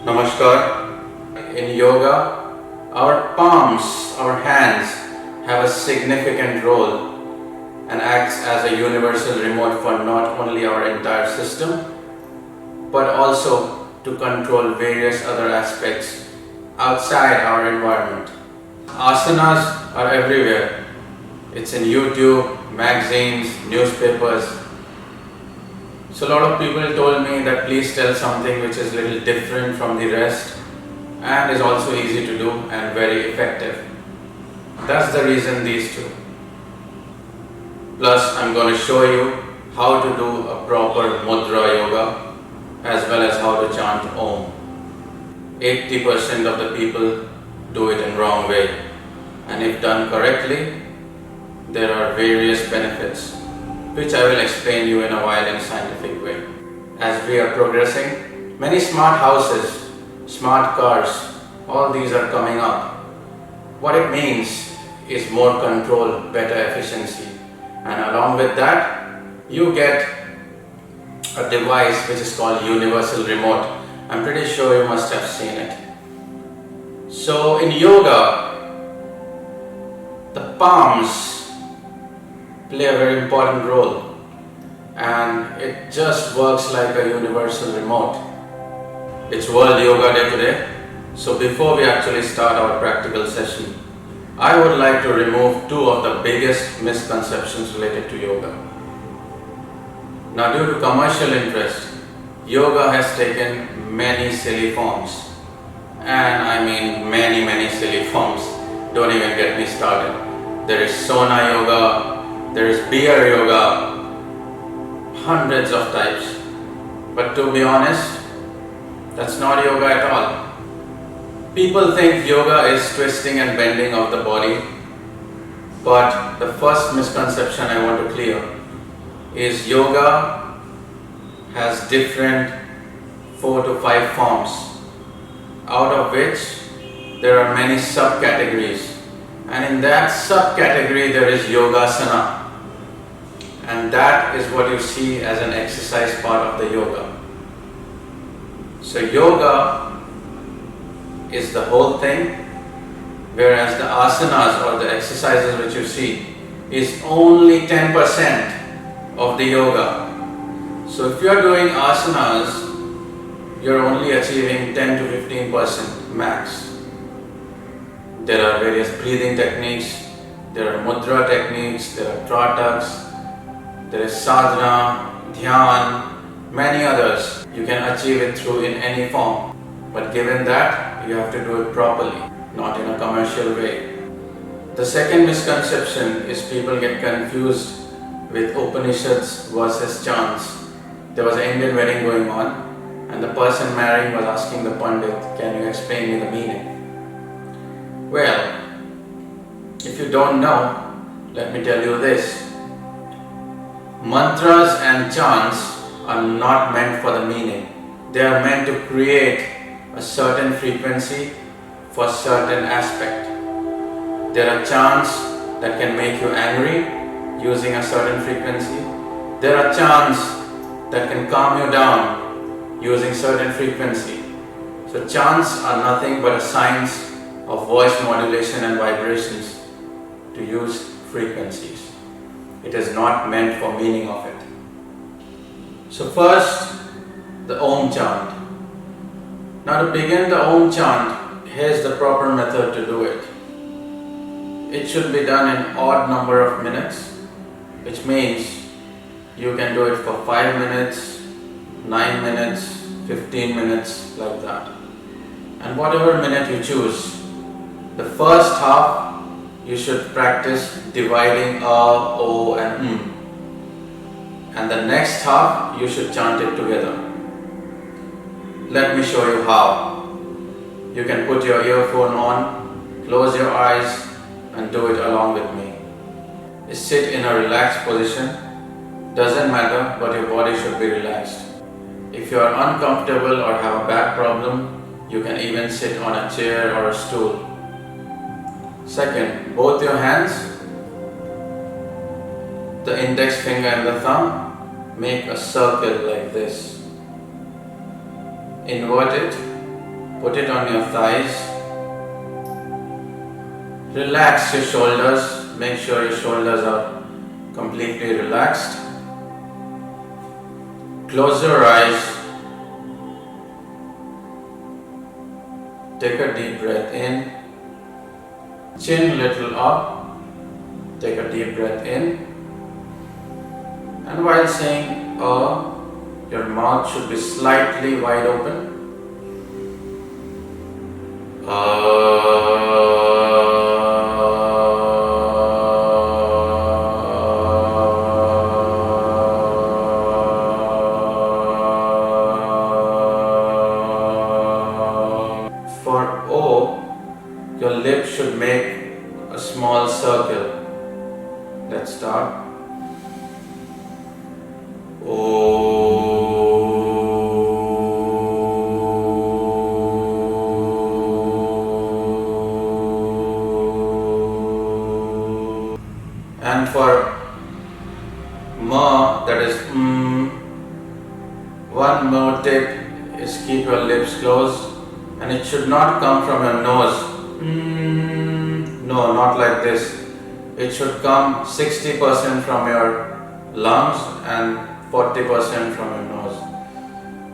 Namaskar. In yoga, our palms, our hands have a significant role and acts as a universal remote for not only our entire system but also to control various other aspects outside our environment. Asanas are everywhere. It's in YouTube, magazines, newspapers. So a lot of people told me that please tell something which is a little different from the rest and is also easy to do and very effective. That's the reason these two. Plus I'm going to show you how to do a proper Mudra yoga as well as how to chant Om. 80% of the people do it in wrong way, and if done correctly, there are various benefits which I will explain you in a while in a scientific way. As we are progressing, many smart houses, smart cars, all these are coming up. What it means is more control, better efficiency, and along with that you get a device which is called universal remote. I'm pretty sure you must have seen it. So in yoga, the palms play a very important role, and it just works like a universal remote. It's World Yoga Day today, so before we actually start our practical session, I would like to remove two of the biggest misconceptions related to yoga. Now, due to commercial interest, yoga has taken many silly forms, and I mean many silly forms. Don't even get me started. There is sauna yoga, there is beer yoga, hundreds of types. But to be honest, that's not yoga at all. People think yoga is twisting and bending of the body, but the first misconception I want to clear is yoga has different 4 to 5 forms, out of which there are many subcategories. And in that subcategory there is Yogasana. And that is what you see as an exercise part of the yoga. So yoga is the whole thing, whereas the asanas or the exercises which you see is only 10% of the yoga. So if you are doing asanas, you are only achieving 10 to 15% max. There are various breathing techniques, there are mudra techniques, there are trataks, there is sadhana, dhyan, many others. You can achieve it through in any form. But given that, you have to do it properly, not in a commercial way. The second misconception is people get confused with Upanishads versus chants. There was an Indian wedding going on, and the person marrying was asking the Pandit, "Can you explain me the meaning?" Well, if you don't know, let me tell you this. Mantras and chants are not meant for the meaning. They are meant to create a certain frequency for a certain aspect. There are chants that can make you angry using a certain frequency. There are chants that can calm you down using certain frequency. So chants are nothing but a science of voice modulation and vibrations to use frequencies. It is not meant for meaning of it. So first, the Om chant. Now to begin the Om chant, here's the proper method to do it. It should be done in odd number of minutes, which means you can do it for 5 minutes, 9 minutes, 15 minutes, like that. And whatever minute you choose, the first half you should practice dividing A, O and And the next half you should chant it together. Let me show you how. You can put your earphone on, close your eyes and do it along with me. Sit in a relaxed position. Doesn't matter, but your body should be relaxed. If you are uncomfortable or have a back problem, you can even sit on a chair or a stool. Second, both your hands, the index finger and the thumb, make a circle like this. Invert it Put it on your thighs. Relax your shoulders. Make sure your shoulders are completely relaxed. Close your eyes. Take a deep breath in. Chin little up. Take a deep breath in. And while saying your mouth should be slightly wide open. For O, your lips should make a small circle. Let's start. And for Ma, that is one more tip is keep your lips closed, and it should not come from your nose. No, not like this. It should come 60% from your lungs and 40% from your nose.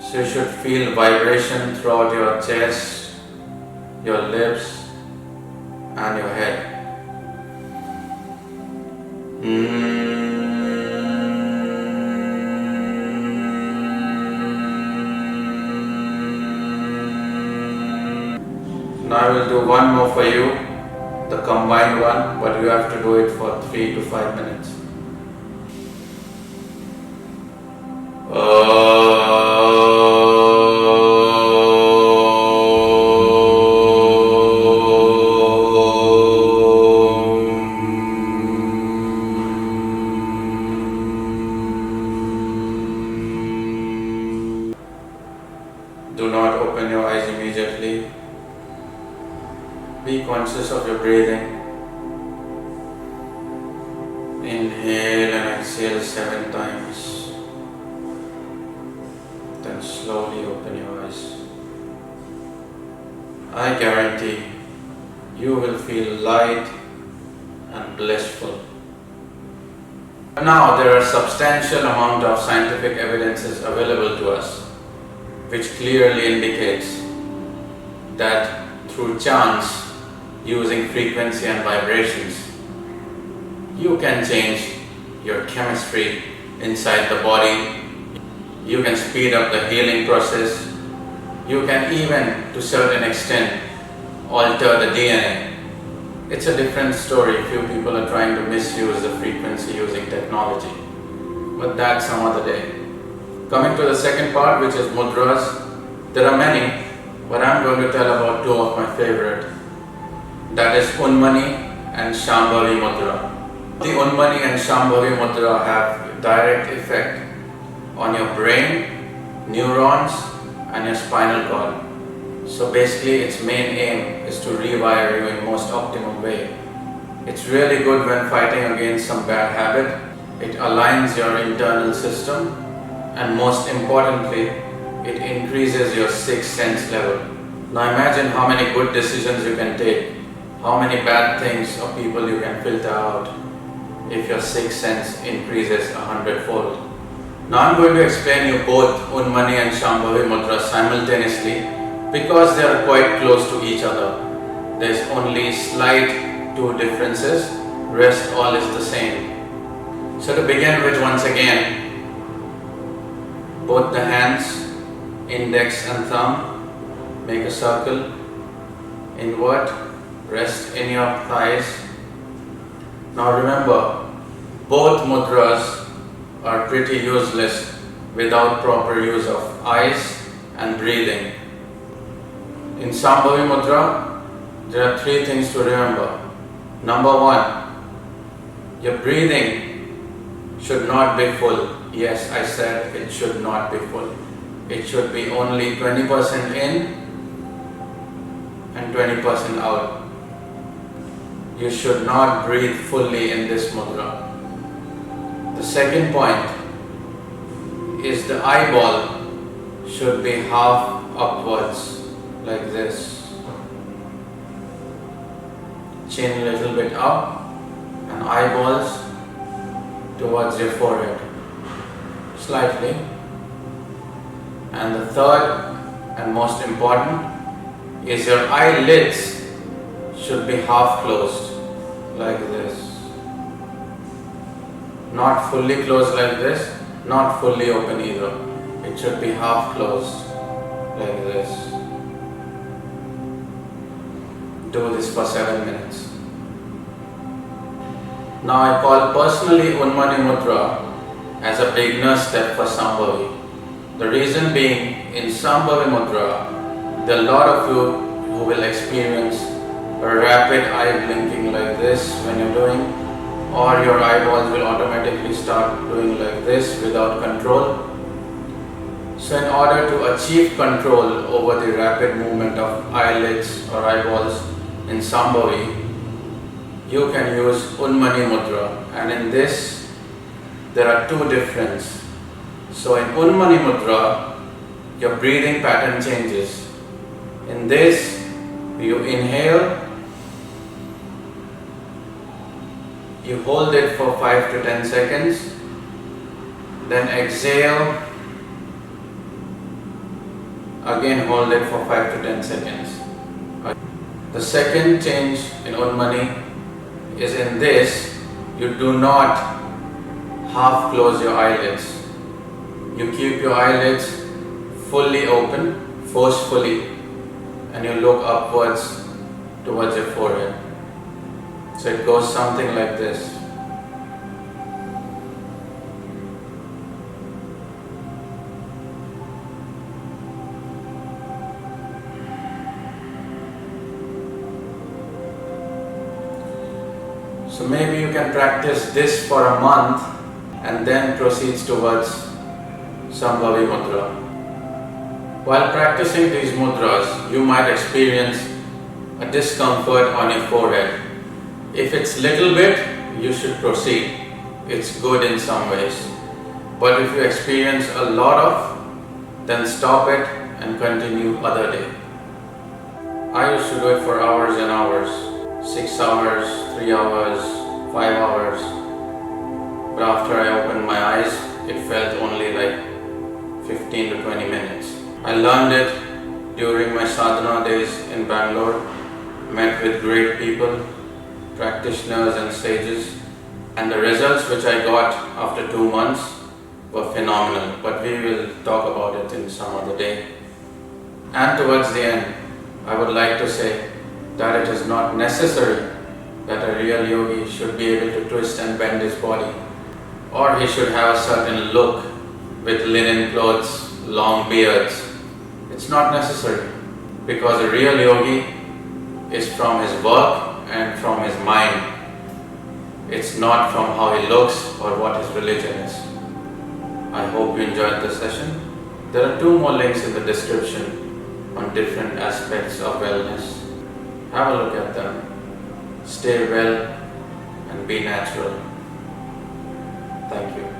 So you should feel vibration throughout your chest, your lips and your head. Now I will do one more for you, the combined one, but you have to do it for 3 to 5 minutes. Do not open your eyes immediately. Be conscious of your breathing. Inhale and exhale 7 times. Then slowly open your eyes. I guarantee you will feel light and blissful. Now there are substantial amount of scientific evidences available to us, which clearly indicates that through chants, using frequency and vibrations, you can change your chemistry inside the body. You can speed up the healing process. You can even, to a certain extent, alter the DNA. It's a different story. Few people are trying to misuse the frequency using technology, but that's some other day. Coming to the second part, which is mudras, there are many, but I'm going to tell about 2 of my favorite. That is Unmani and Shambhavi Mudra. The Unmani and Shambhavi Mudra have direct effect on your brain, neurons and your spinal cord. So basically its main aim is to rewire you in most optimum way. It's really good when fighting against some bad habit. It aligns your internal system, and most importantly, it increases your sixth sense level. Now imagine how many good decisions you can take, how many bad things or people you can filter out if your sixth sense increases 100-fold. Now I'm going to explain you both Unmani and Shambhavi Mudra simultaneously because they are quite close to each other. There is only slight 2 differences, rest all is the same. So to begin with, once again, both the hands, index and thumb, make a circle, invert, rest in your thighs. Now remember, both mudras are pretty useless without proper use of eyes and breathing. In Shambhavi Mudra, there are 3 things to remember. Number 1, your breathing should not be full. Yes, I said it should not be full. It should be only 20% in and 20% out. You should not breathe fully in this mudra. The second point is the eyeball should be half upwards, like this. Chin a little bit up and eyeballs towards your forehead, slightly. And the third and most important is your eyelids should be half closed, like this. Not fully closed like this, not fully open either. It should be half closed, like this. Do this for 7 minutes. Now I call personally Unmani Mudra as a beginner step for Sambhavi. The reason being, in Sambhavi Mudra, there are a lot of you who will experience a rapid eye blinking like this when you're doing, or your eyeballs will automatically start doing like this without control. So in order to achieve control over the rapid movement of eyelids or eyeballs in Sambhavi, you can use Unmani Mudra, and in this there are two differences. So in Unmani Mudra, your breathing pattern changes. In this, you inhale, you hold it for 5 to 10 seconds, then exhale, again hold it for 5 to 10 seconds. The second change in Unmani is in this, you do not half close your eyelids. You keep your eyelids fully open, forcefully, and you look upwards towards your forehead. So it goes something like this. So maybe you can practice this for a month and then proceeds towards Sambhavi Mudra. While practicing these mudras, you might experience a discomfort on your forehead. If it's little bit, you should proceed. It's good in some ways. But if you experience a lot of, then stop it and continue other day. I used to do it for hours and hours. 6 hours, 3 hours, 5 hours. But after I opened my eyes, it felt only like 15 to 20 minutes. I learned it during my sadhana days in Bangalore, met with great people, practitioners and sages, and the results which I got after 2 months were phenomenal, but we will talk about it in some other day. And towards the end, I would like to say that it is not necessary that a real yogi should be able to twist and bend his body, or he should have a certain look with linen clothes, long beards. It's not necessary, because a real yogi is from his work and from his mind. It's not from how he looks or what his religion is. I hope you enjoyed the session. There are 2 more links in the description on different aspects of wellness. Have a look at them. Stay well and be natural. Thank you.